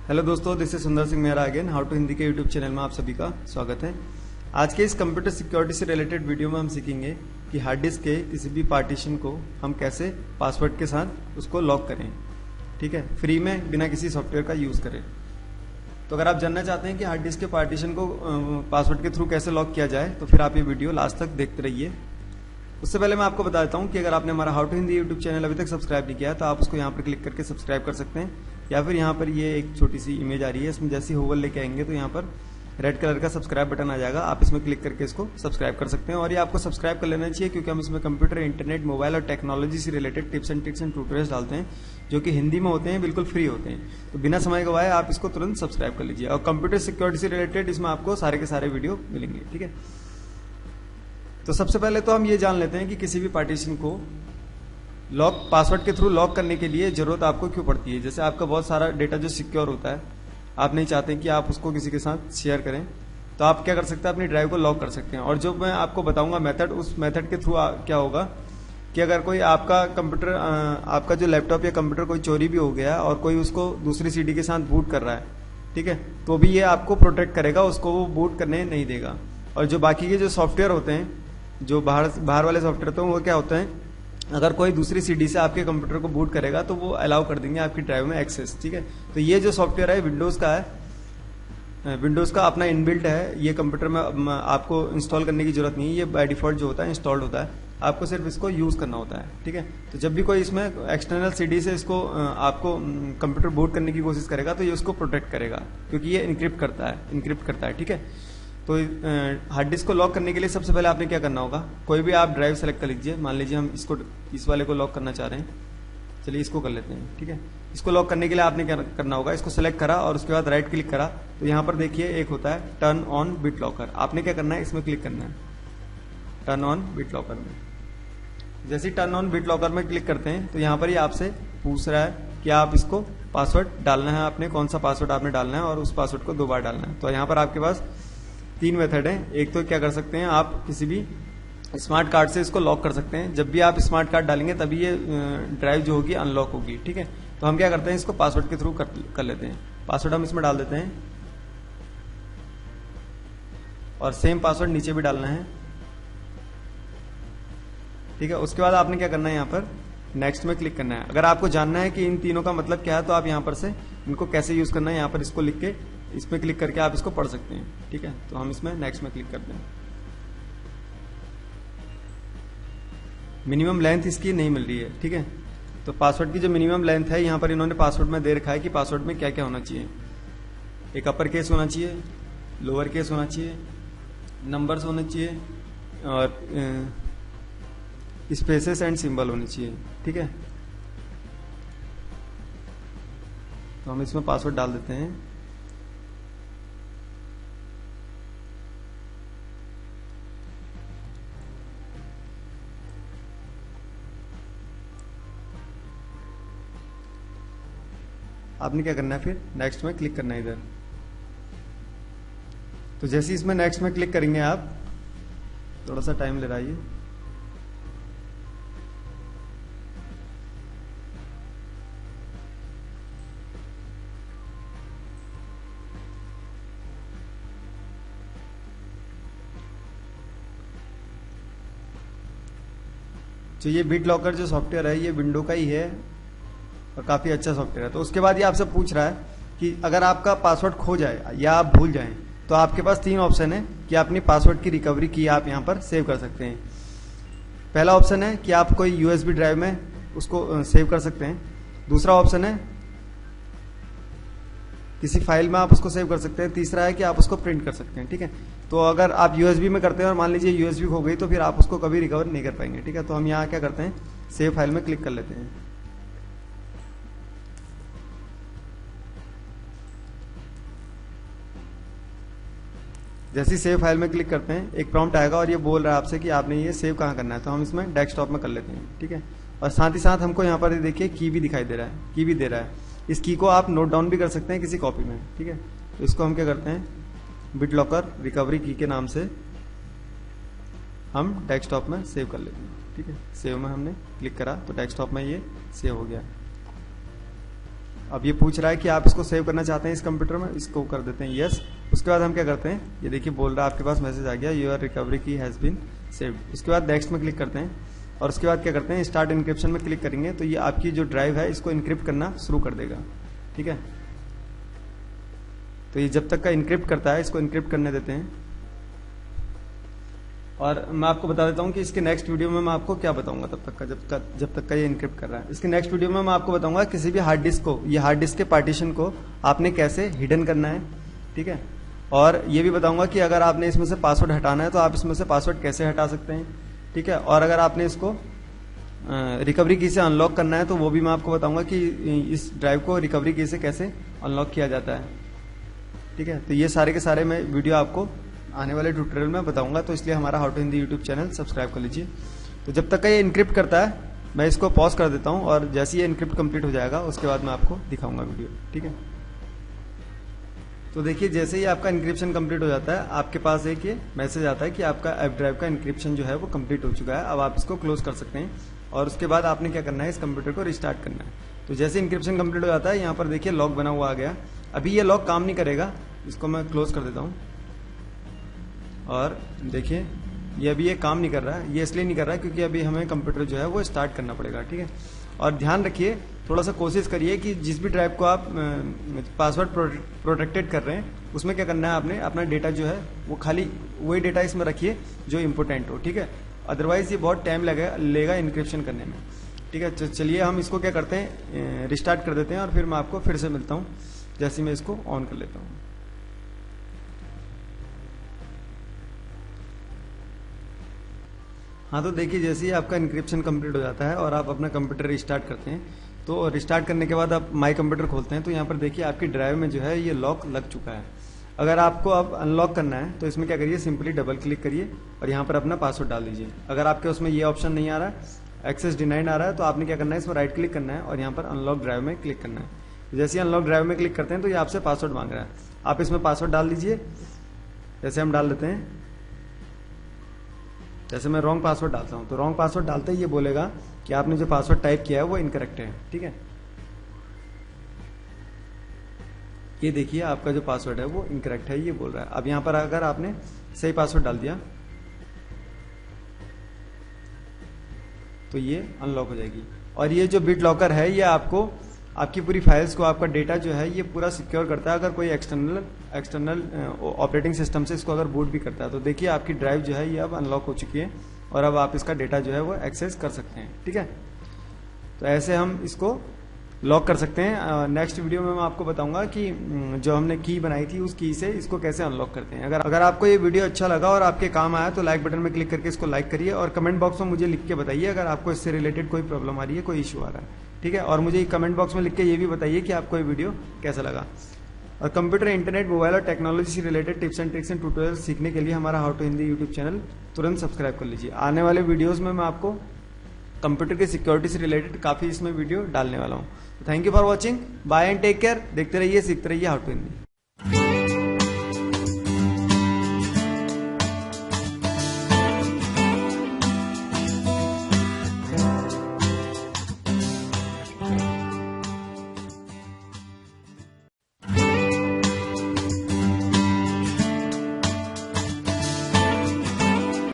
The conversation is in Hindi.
हेलो दोस्तों, this is Sundar Singh Mehra again. How to Hindi के यूट्यूब चैनल में आप सभी का स्वागत है। आज के इस कंप्यूटर सिक्योरिटी से रिलेटेड वीडियो में हम सीखेंगे कि हार्ड डिस्क के किसी भी पार्टीशन को हम कैसे पासवर्ड के साथ उसको लॉक करें। ठीक है, फ्री में बिना किसी सॉफ्टवेयर का यूज करें। तो अगर आप जानना चाहते हैं कि हार्ड डिस्क के पार्टीशन को पासवर्ड के थ्रू कैसे लॉक किया जाए तो फिर आप ये वीडियो लास्ट तक देखते रहिए। उससे पहले मैं आपको बता देता हूं कि अगर आपने हमारा how to Hindi YouTube channel अभी तक सब्सक्राइब नहीं किया है तो आप उसको यहाँ पर क्लिक करके सब्सक्राइब कर सकते हैं, या फिर यहाँ पर ये एक छोटी सी इमेज आ रही है, इसमें जैसे होवर लेके आएंगे तो यहाँ पर रेड कलर का सब्सक्राइब बटन आ जाएगा। आप इसमें क्लिक करके इसको सब्सक्राइब कर सकते हैं और ये आपको सब्सक्राइब कर लेना चाहिए क्योंकि हम इसमें कंप्यूटर, इंटरनेट, मोबाइल और टेक्नोलॉजी से related tips and tricks and tutorials डालते हैं जो कि हिंदी में होते हैं, बिल्कुल फ्री होते हैं। तो बिना समय गवाए आप इसको तुरंत सब्सक्राइब कर लीजिए और कंप्यूटर सिक्योरिटी से रिलेटेड इसमें आपको सारे के सारे वीडियो मिलेंगे। ठीक है, तो सबसे पहले तो हम ये जान लेते हैं कि किसी भी पार्टीशन को लॉक पासवर्ड के थ्रू लॉक करने के लिए जरूरत आपको क्यों पड़ती है। जैसे आपका बहुत सारा डेटा जो सिक्योर होता है, आप नहीं चाहते कि आप उसको किसी के साथ शेयर करें, तो आप क्या कर सकते हैं, अपनी ड्राइव को लॉक कर सकते हैं। और जो मैं आपको बताऊंगा मेथड, उस मेथड के थ्रू क्या होगा कि अगर कोई आपका कंप्यूटर, आपका जो लैपटॉप या कंप्यूटर कोई चोरी भी हो गया और कोई उसको दूसरी सीडी के साथ बूट कर रहा है, ठीक है, तो भी ये आपको प्रोटेक्ट करेगा, उसको वो बूट करने नहीं देगा। और जो बाकी के जो सॉफ्टवेयर होते हैं, जो बाहर वाले सॉफ्टवेयर होते हैं, वो क्या होते हैं, अगर कोई दूसरी सीडी से आपके कंप्यूटर को बूट करेगा तो वो अलाउ कर देंगे आपकी ड्राइव में एक्सेस। ठीक है, तो ये जो सॉफ्टवेयर है विंडोज का है, विंडोज का अपना इनबिल्ट है, ये कंप्यूटर में आपको इंस्टॉल करने की जरूरत नहीं है, ये बाय डिफॉल्ट जो होता है इंस्टॉल्ड होता है, आपको सिर्फ इसको यूज करना होता है। ठीक है, तो जब भी कोई इसमें एक्सटर्नल सीडी से इसको आपको कंप्यूटर बूट करने की कोशिश करेगा तो ये उसको प्रोटेक्ट करेगा क्योंकि ये इनक्रिप्ट करता है। ठीक है, तो हार्ड डिस्क को लॉक करने के लिए सबसे पहले आपने क्या करना होगा, कोई भी आप ड्राइव सेलेक्ट कर लीजिए। मान लीजिए हम इसको, इस वाले को लॉक करना चाह रहे हैं, चलिए इसको कर लेते हैं। ठीक है, इसको लॉक करने के लिए आपने क्या करना होगा, इसको सेलेक्ट करा और उसके बाद राइट क्लिक करा तो यहाँ पर देखिए एक होता है टर्न ऑन बिट लॉकर। आपने क्या करना है, इसमें क्लिक करना है टर्न ऑन बिट लॉकर में। जैसे ही टर्न ऑन बिट लॉकर में क्लिक करते हैं तो यहाँ पर ही आपसे पूछ रहा है कि आप इसको पासवर्ड डालना है, आपने कौन सा पासवर्ड आपने डालना है और उस पासवर्ड को 2 बार डालना है। तो यहाँ पर आपके पास 3 मेथड है। एक तो क्या कर सकते हैं, आप किसी भी स्मार्ट कार्ड से इसको लॉक कर सकते हैं। जब भी आप स्मार्ट कार्ड डालेंगे तभी ये ड्राइव जो होगी अनलॉक होगी। ठीक है, तो हम क्या करते हैं, इसको पासवर्ड के थ्रू कर लेते हैं। पासवर्ड हम इसमें डाल देते हैं और सेम पासवर्ड नीचे भी डालना है। ठीक है, उसके बाद आपने क्या करना है, यहाँ पर नेक्स्ट में क्लिक करना है। अगर आपको जानना है कि इन तीनों का मतलब क्या है तो आप यहाँ पर से इनको कैसे यूज करना है, यहाँ पर इसको लिख के इसमें क्लिक करके आप इसको पढ़ सकते हैं। ठीक है, तो हम इसमें नेक्स्ट में क्लिक करते हैं। मिनिमम लेंथ इसकी नहीं मिल रही है। ठीक है, तो पासवर्ड की जो मिनिमम लेंथ है, यहाँ पर इन्होंने पासवर्ड में दे रखा है कि पासवर्ड में क्या क्या होना चाहिए। एक अपर केस होना चाहिए, लोअर केस होना चाहिए, नंबर्स होने चाहिए और स्पेसेस एंड सिंबल होने चाहिए। ठीक है, तो हम इसमें पासवर्ड डाल देते हैं। आपने क्या करना है, फिर नेक्स्ट में क्लिक करना है इधर। तो जैसे इसमें नेक्स्ट में क्लिक करेंगे आप, थोड़ा सा टाइम ले रहा है ये, तो ये बिट लॉकर जो सॉफ्टवेयर है ये विंडो का ही है और काफी अच्छा सॉफ्टवेयर है। तो उसके बाद ये आपसे पूछ रहा है कि अगर आपका पासवर्ड खो जाए या आप भूल जाएं तो आपके पास 3 ऑप्शन है कि अपनी पासवर्ड की रिकवरी की आप यहाँ पर सेव कर सकते हैं। पहला ऑप्शन है कि आप कोई यूएसबी ड्राइव में उसको सेव कर सकते हैं। दूसरा ऑप्शन है किसी फाइल में आप उसको सेव कर सकते हैं। तीसरा है कि आप उसको प्रिंट कर सकते हैं। ठीक है, तो अगर आप यूएसबी में करते हैं और मान लीजिए यूएसबी खो गई तो फिर आप उसको कभी रिकवर नहीं कर पाएंगे। ठीक है, तो हम यहाँ क्या करते हैं, सेव फाइल में क्लिक कर लेते हैं। जैसे ही सेव फाइल में क्लिक करते हैं एक प्रॉम्प्ट आएगा और ये बोल रहा है आपसे कि आपने ये सेव कहाँ करना है, तो हम इसमें डेस्कटॉप में कर लेते हैं। ठीक है, और साथ ही साथ हमको यहाँ पर देखिए की भी दिखाई दे रहा है, की भी दे रहा है। इस की को आप नोट डाउन भी कर सकते हैं किसी कॉपी में। ठीक है, तो इसको हम क्या करते हैं, बिट लॉकर रिकवरी की के नाम से हम डेस्कटॉप में सेव कर लेते हैं। ठीक है, सेव में हमने क्लिक करा तो डेस्कटॉप में ये सेव हो गया। अब ये पूछ रहा है कि आप इसको सेव करना चाहते हैं इस कंप्यूटर में, इसको कर देते हैं यस। उसके बाद हम क्या करते हैं, ये देखिए बोल रहा है आपके पास मैसेज आ गया, योर रिकवरी की हैज बीन सेव्ड। उसके बाद नेक्स्ट में क्लिक करते हैं और उसके बाद क्या करते हैं, स्टार्ट इनक्रिप्शन में क्लिक करेंगे तो ये आपकी जो ड्राइव है इसको इनक्रिप्ट करना शुरू कर देगा। ठीक है, तो ये जब तक का इनक्रिप्ट करता है इसको इनक्रिप्ट करने देते हैं। और मैं आपको बता देता हूं कि इसके नेक्स्ट वीडियो में मैं आपको क्या बताऊंगा तब तक का, जब तक का ये इनक्रिप्ट कर रहा है। इसके नेक्स्ट वीडियो में मैं आपको बताऊंगा किसी भी हार्ड डिस्क को, ये हार्ड डिस्क के पार्टीशन को आपने कैसे हिडन करना है। ठीक है, और ये भी बताऊंगा कि अगर आपने इसमें से पासवर्ड हटाना है तो आप इसमें से पासवर्ड कैसे हटा सकते हैं। ठीक है, और अगर आपने इसको रिकवरी की से अनलॉक करना है तो वो भी मैं आपको बताऊंगा कि इस ड्राइव को रिकवरी की से कैसे अनलॉक किया जाता है। ठीक है, तो ये सारे के सारे मैं वीडियो आपको आने वाले ट्यूटोरियल में बताऊंगा, तो इसलिए हमारा how to Hindi YouTube channel subscribe कर लीजिए। तो जब तक का ये इनक्रिप्ट करता है मैं इसको पॉज कर देता हूं और जैसे ये इनक्रिप्ट कंप्लीट हो जाएगा उसके बाद मैं आपको दिखाऊंगा वीडियो। ठीक है, तो देखिए जैसे ही आपका इनक्रिप्शन कंप्लीट हो जाता है आपके पास एक ये मैसेज आता है कि आपका ऐप ड्राइव का इनक्रिप्शन जो है वो कंप्लीट हो चुका है, अब आप इसको क्लोज कर सकते हैं। और उसके बाद आपने क्या करना है, इस कंप्यूटर को रिस्टार्ट करना है। तो जैसे इनक्रिप्शन कंप्लीट हो जाता है यहाँ पर देखिए लॉक बना हुआ आ गया। अभी ये लॉक काम नहीं करेगा, इसको मैं क्लोज कर देता हूँ और देखिए ये अभी ये काम नहीं कर रहा है। ये इसलिए नहीं कर रहा है क्योंकि अभी हमें कंप्यूटर जो है वो स्टार्ट करना पड़ेगा। ठीक है, और ध्यान रखिए, थोड़ा सा कोशिश करिए कि जिस भी ड्राइव को आप पासवर्ड प्रोटेक्टेड कर रहे हैं उसमें क्या करना है, आपने अपना डेटा जो है वो खाली वही डेटा इसमें रखिए जो इम्पोर्टेंट हो। ठीक है, अदरवाइज ये बहुत टाइम लेगा इनक्रिप्शन करने में। ठीक है, चलिए हम इसको क्या करते हैं, रिस्टार्ट कर देते हैं और फिर मैं आपको फिर से मिलता हूँ जैसे मैं इसको ऑन कर लेता हूँ। हाँ, तो देखिए जैसे ही आपका इनक्रिप्शन कंप्लीट हो जाता है और आप अपना कंप्यूटर रिस्टार्ट करते हैं, तो रिस्टार्ट करने के बाद आप माई कंप्यूटर खोलते हैं तो यहाँ पर देखिए आपकी ड्राइव में जो है ये लॉक लग चुका है। अगर आपको अब अनलॉक करना है तो इसमें क्या करिए, सिंपली डबल क्लिक करिए और यहाँ पर अपना पासवर्ड डाल दीजिए। अगर आपके उसमें ये ऑप्शन नहीं आ रहा है, एक्सेस डिनाइड आ रहा है, तो आपने क्या करना है, इसमें राइट क्लिक करना है और यहाँ पर अनलॉक ड्राइव में क्लिक करना है। जैसे ही अनलॉक ड्राइव में क्लिक करते हैं तो ये आपसे पासवर्ड मांग रहा है, आप इसमें पासवर्ड डाल दीजिए। जैसे हम डाल देते हैं, जैसे मैं रॉन्ग पासवर्ड डालता हूं तो रॉन्ग पासवर्ड डालते ही ये बोलेगा कि आपने जो पासवर्ड टाइप किया है वो इनकरेक्ट है। ठीक है, ये देखिए आपका जो पासवर्ड है वो इनकरेक्ट है, ये बोल रहा है। अब यहां पर अगर आपने सही पासवर्ड डाल दिया तो ये अनलॉक हो जाएगी। और ये जो बिट लॉकर है ये आपको आपकी पूरी फाइल्स को, आपका डेटा जो है ये पूरा सिक्योर करता है। अगर कोई एक्सटर्नल ऑपरेटिंग सिस्टम से इसको अगर बूट भी करता है तो देखिए आपकी ड्राइव जो है ये अब अनलॉक हो चुकी है और अब आप इसका डेटा जो है वो एक्सेस कर सकते हैं। ठीक है, तो ऐसे हम इसको लॉक कर सकते हैं। नेक्स्ट वीडियो में मैं आपको बताऊंगा कि जो हमने की बनाई थी उस की से इसको कैसे अनलॉक करते हैं। अगर आपको ये वीडियो अच्छा लगा और आपके काम आया तो लाइक बटन में क्लिक करके इसको लाइक करिए और कमेंट बॉक्स में मुझे लिख के बताइए अगर आपको इससे रिलेटेड कोई प्रॉब्लम आ रही है, कोई इशू आ रहा है। ठीक है, और मुझे कमेंट बॉक्स में लिख के ये भी बताइए कि आपको ये वीडियो कैसा लगा। और कंप्यूटर, इंटरनेट, मोबाइल और टेक्नोलॉजी से related tips and tricks and tutorial सीखने के लिए हमारा how to Hindi YouTube channel तुरंत सब्सक्राइब कर लीजिए। आने वाले वीडियोस में मैं आपको कंप्यूटर की सिक्योरिटी से रिलेटेड काफी इसमें वीडियो डालने वाला हूँ। Thank you for watching, bye and take care. देखते रहिए, सीखते रहिए हाउ टू हिंदी।